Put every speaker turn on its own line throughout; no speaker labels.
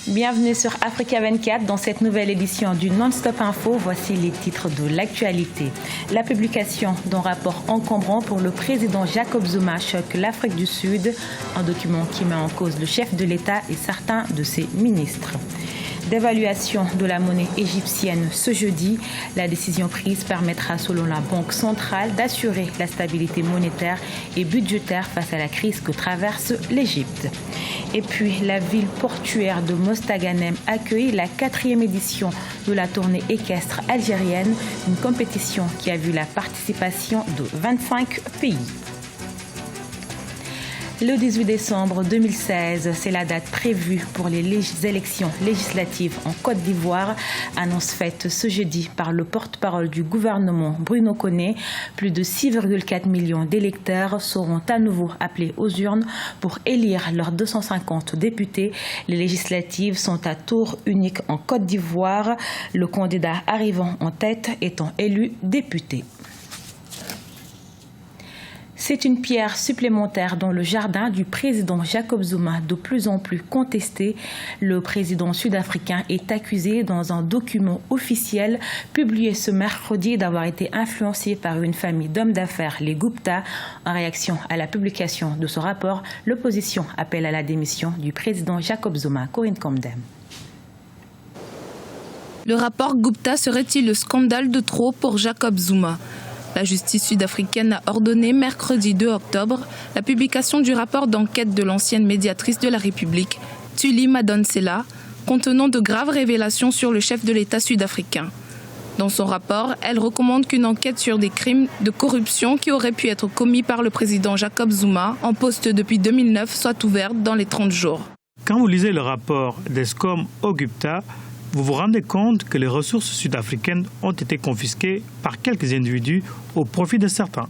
Bienvenue sur Africa 24 dans cette nouvelle édition du Non-Stop Info. Voici les titres de l'actualité. La publication d'un rapport encombrant pour le président Jacob Zuma choque l'Afrique du Sud, un document qui met en cause le chef de l'État et certains de ses ministres. D'évaluation de la monnaie égyptienne ce jeudi. La décision prise permettra, selon la Banque centrale, d'assurer la stabilité monétaire et budgétaire face à la crise que traverse l'Égypte. Et puis, la ville portuaire de Mostaganem accueille la 4e édition de la tournée équestre algérienne, une compétition qui a vu la participation de 25 pays. Le 18 décembre 2016, c'est la date prévue pour les élections législatives en Côte d'Ivoire. Annonce faite ce jeudi par le porte-parole du gouvernement Bruno Koné. Plus de 6,4 millions d'électeurs seront à nouveau appelés aux urnes pour élire leurs 250 députés. Les législatives sont à tour unique en Côte d'Ivoire, le candidat arrivant en tête étant élu député. C'est une pierre supplémentaire dans le jardin du président Jacob Zuma, de plus en plus contesté. Le président sud-africain est accusé dans un document officiel publié ce mercredi d'avoir été influencé par une famille d'hommes d'affaires, les Gupta. En réaction à la publication de ce rapport, l'opposition appelle à la démission du président Jacob Zuma. Corinne Comdem.
Le rapport Gupta serait-il le scandale de trop pour Jacob Zuma ? La justice sud-africaine a ordonné mercredi 2 octobre la publication du rapport d'enquête de l'ancienne médiatrice de la République, Thuli Madonsela, contenant de graves révélations sur le chef de l'État sud-africain. Dans son rapport, elle recommande qu'une enquête sur des crimes de corruption qui auraient pu être commis par le président Jacob Zuma, en poste depuis 2009, soit ouverte dans les 30 jours.
Quand vous lisez le rapport d'Eskom au Gupta, vous vous rendez compte que les ressources sud-africaines ont été confisquées par quelques individus au profit de certains.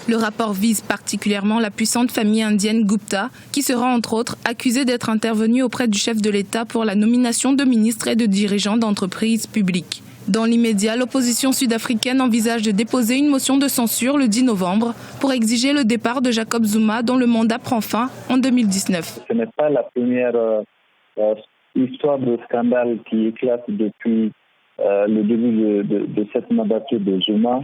Le rapport vise particulièrement la puissante famille indienne Gupta, qui sera entre autres accusée d'être intervenue auprès du chef de l'État pour la nomination de ministres et de dirigeants d'entreprises publiques. Dans l'immédiat, l'opposition sud-africaine envisage de déposer une motion de censure le 10 novembre pour exiger le départ de Jacob Zuma, dont le mandat prend fin en 2019.
Ce n'est pas la première histoire de scandale qui éclate depuis le début de cette mandature de Zuma,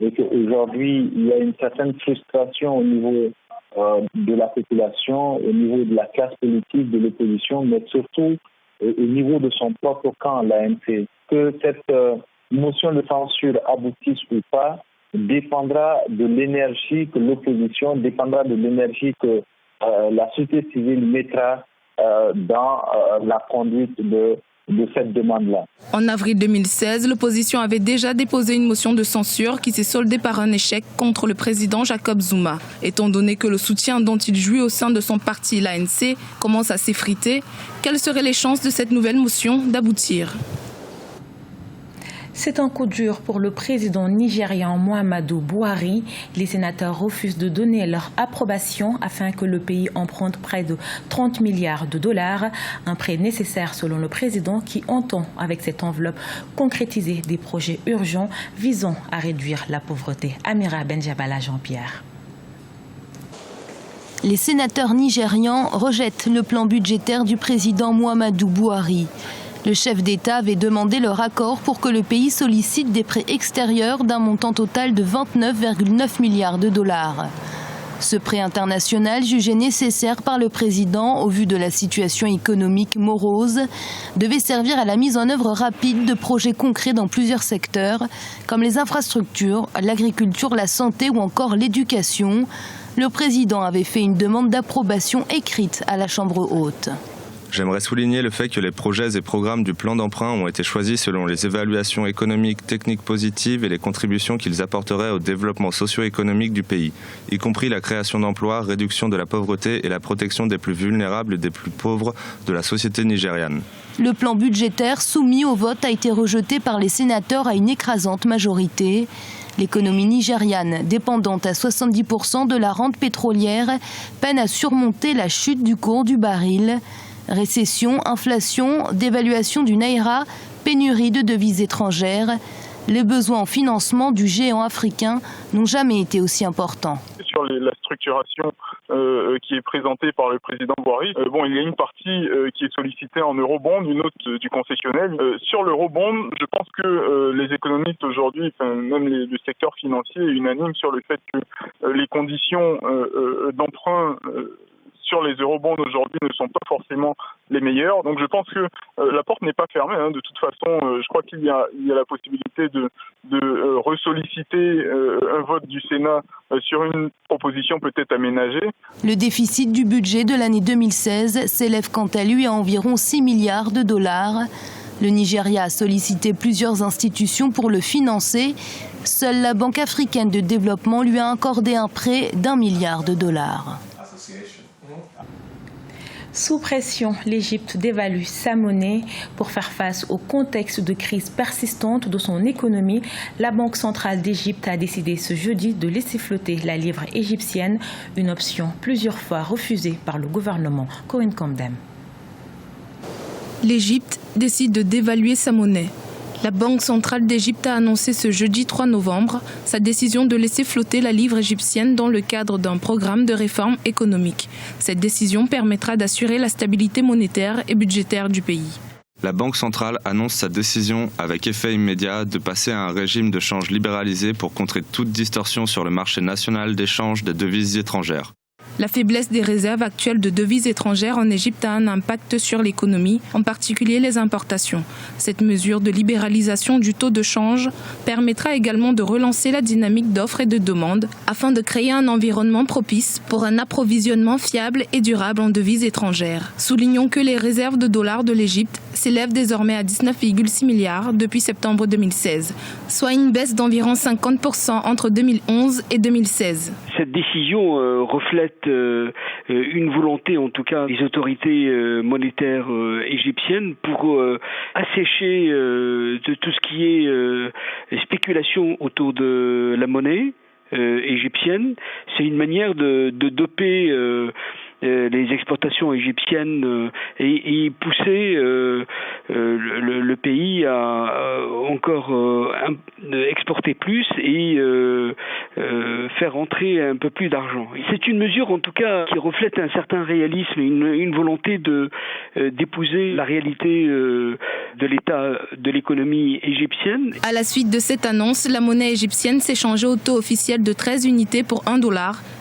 et qu'aujourd'hui il y a une certaine frustration au niveau de la population, au niveau de la classe politique, de l'opposition, mais surtout au niveau de son propre camp, l'ANC. Que cette motion de censure aboutisse ou pas dépendra de l'énergie que l'opposition, dépendra de l'énergie que la société civile mettra dans la conduite de cette demande-là.
En avril 2016, l'opposition avait déjà déposé une motion de censure qui s'est soldée par un échec contre le président Jacob Zuma. Étant donné que le soutien dont il jouit au sein de son parti, l'ANC, commence à s'effriter, quelles seraient les chances de cette nouvelle motion d'aboutir ?
C'est un coup dur pour le président nigérian Muhammadu Buhari. Les sénateurs refusent de donner leur approbation afin que le pays emprunte près de 30 milliards de dollars. Un prêt nécessaire selon le président qui entend avec cette enveloppe concrétiser des projets urgents visant à réduire la pauvreté. Amira Benjabala Jean-Pierre.
Les sénateurs nigérians rejettent le plan budgétaire du président Muhammadu Buhari. Le chef d'État avait demandé leur accord pour que le pays sollicite des prêts extérieurs d'un montant total de 29,9 milliards de dollars. Ce prêt international, jugé nécessaire par le président au vu de la situation économique morose, devait servir à la mise en œuvre rapide de projets concrets dans plusieurs secteurs, comme les infrastructures, l'agriculture, la santé ou encore l'éducation. Le président avait fait une demande d'approbation écrite à la Chambre haute.
J'aimerais souligner le fait que les projets et programmes du plan d'emprunt ont été choisis selon les évaluations économiques, techniques positives et les contributions qu'ils apporteraient au développement socio-économique du pays, y compris la création d'emplois, réduction de la pauvreté et la protection des plus vulnérables et des plus pauvres de la société nigériane.
Le plan budgétaire soumis au vote a été rejeté par les sénateurs à une écrasante majorité. L'économie nigériane, dépendante à 70% de la rente pétrolière, peine à surmonter la chute du cours du baril. Récession, inflation, dévaluation du naira, pénurie de devises étrangères. Les besoins en financement du géant africain n'ont jamais été aussi importants.
Sur la structuration qui est présentée par le président Bouhari. Il y a une partie qui est sollicitée en eurobond, une autre du concessionnaire. Sur l'eurobond, je pense que les économistes aujourd'hui, même le secteur financier est unanime sur le fait que les conditions d'emprunt sur les eurobonds aujourd'hui ne sont pas forcément les meilleures. Donc je pense que la porte n'est pas fermée. De toute façon, je crois qu'il y a la possibilité de ressolliciter un vote du Sénat sur une proposition peut-être aménagée.
Le déficit du budget de l'année 2016 s'élève quant à lui à environ 6 milliards de dollars. Le Nigeria a sollicité plusieurs institutions pour le financer. Seule la Banque africaine de développement lui a accordé un prêt d'1 milliard de dollars.
Sous pression, l'Égypte dévalue sa monnaie pour faire face au contexte de crise persistante de son économie. La Banque centrale d'Égypte a décidé ce jeudi de laisser flotter la livre égyptienne, une option plusieurs fois refusée par le gouvernement. Corinne Camden.
L'Égypte décide de dévaluer sa monnaie. La Banque centrale d'Égypte a annoncé ce jeudi 3 novembre sa décision de laisser flotter la livre égyptienne dans le cadre d'un programme de réforme économique. Cette décision permettra d'assurer la stabilité monétaire et budgétaire du pays.
La Banque centrale annonce sa décision avec effet immédiat de passer à un régime de change libéralisé pour contrer toute distorsion sur le marché national d'échange des devises étrangères.
La faiblesse des réserves actuelles de devises étrangères en Égypte a un impact sur l'économie, en particulier les importations. Cette mesure de libéralisation du taux de change permettra également de relancer la dynamique d'offres et de demandes afin de créer un environnement propice pour un approvisionnement fiable et durable en devises étrangères. Soulignons que les réserves de dollars de l'Égypte s'élèvent désormais à 19,6 milliards depuis septembre 2016, soit une baisse d'environ 50% entre 2011 et 2016.
Cette décision reflète une volonté, en tout cas, des autorités monétaires égyptiennes pour assécher de tout ce qui est spéculation autour de la monnaie égyptienne. C'est une manière de doper les exportations égyptiennes et pousser le pays à encore exporter plus et faire entrer un peu plus d'argent. C'est une mesure en tout cas qui reflète un certain réalisme, une volonté d'épouser la réalité de l'état de l'économie égyptienne.
À la suite de cette annonce, la monnaie égyptienne s'est changée au taux officiel de 13 unités pour $1,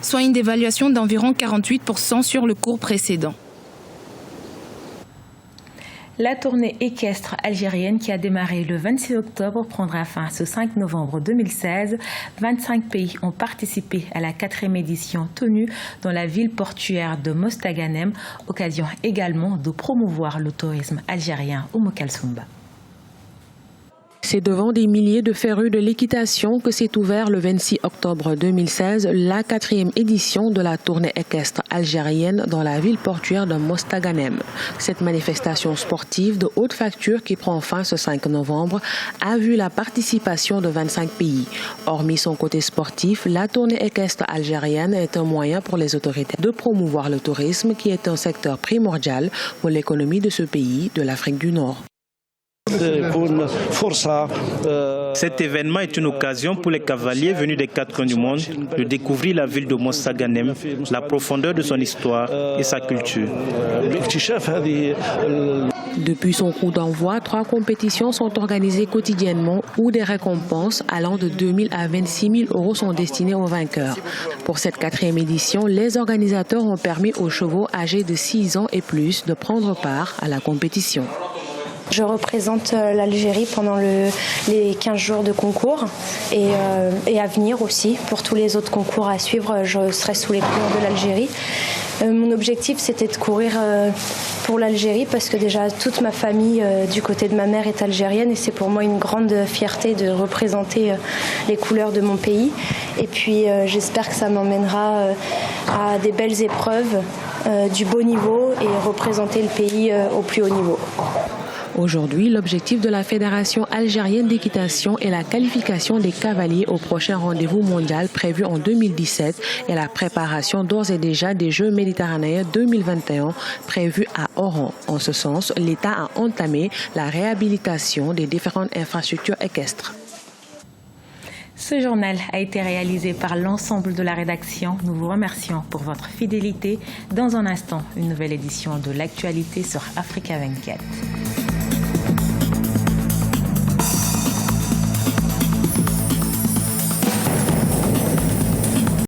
soit une dévaluation d'environ 48% sur le cours précédent.
La tournée équestre algérienne qui a démarré le 26 octobre prendra fin ce 5 novembre 2016. 25 pays ont participé à la 4e édition tenue dans la ville portuaire de Mostaganem, occasion également de promouvoir le tourisme algérien au Mokalsoumba.
C'est devant des milliers de férus de l'équitation que s'est ouvert le 26 octobre 2016 la 4e édition de la tournée équestre algérienne dans la ville portuaire de Mostaganem. Cette manifestation sportive de haute facture qui prend fin ce 5 novembre a vu la participation de 25 pays. Hormis son côté sportif, la tournée équestre algérienne est un moyen pour les autorités de promouvoir le tourisme qui est un secteur primordial pour l'économie de ce pays de l'Afrique du Nord.
Cet événement est une occasion pour les cavaliers venus des 4 coins du monde de découvrir la ville de Mostaganem, la profondeur de son histoire et sa culture.
Depuis son coup d'envoi, 3 compétitions sont organisées quotidiennement où des récompenses allant de 2 000 à 26 000 euros sont destinées aux vainqueurs. Pour cette 4e édition, les organisateurs ont permis aux chevaux âgés de 6 ans et plus de prendre part à la compétition.
Je représente l'Algérie pendant les 15 jours de concours et à venir aussi. Pour tous les autres concours à suivre, je serai sous les couleurs de l'Algérie. Mon objectif, c'était de courir pour l'Algérie parce que déjà toute ma famille du côté de ma mère est algérienne et c'est pour moi une grande fierté de représenter les couleurs de mon pays. Et puis j'espère que ça m'emmènera à des belles épreuves, du beau niveau et représenter le pays au plus haut niveau.
Aujourd'hui, l'objectif de la Fédération algérienne d'équitation est la qualification des cavaliers au prochain rendez-vous mondial prévu en 2017 et la préparation d'ores et déjà des Jeux méditerranéens 2021 prévus à Oran. En ce sens, l'État a entamé la réhabilitation des différentes infrastructures équestres.
Ce journal a été réalisé par l'ensemble de la rédaction. Nous vous remercions pour votre fidélité. Dans un instant, une nouvelle édition de l'actualité sur Africa 24.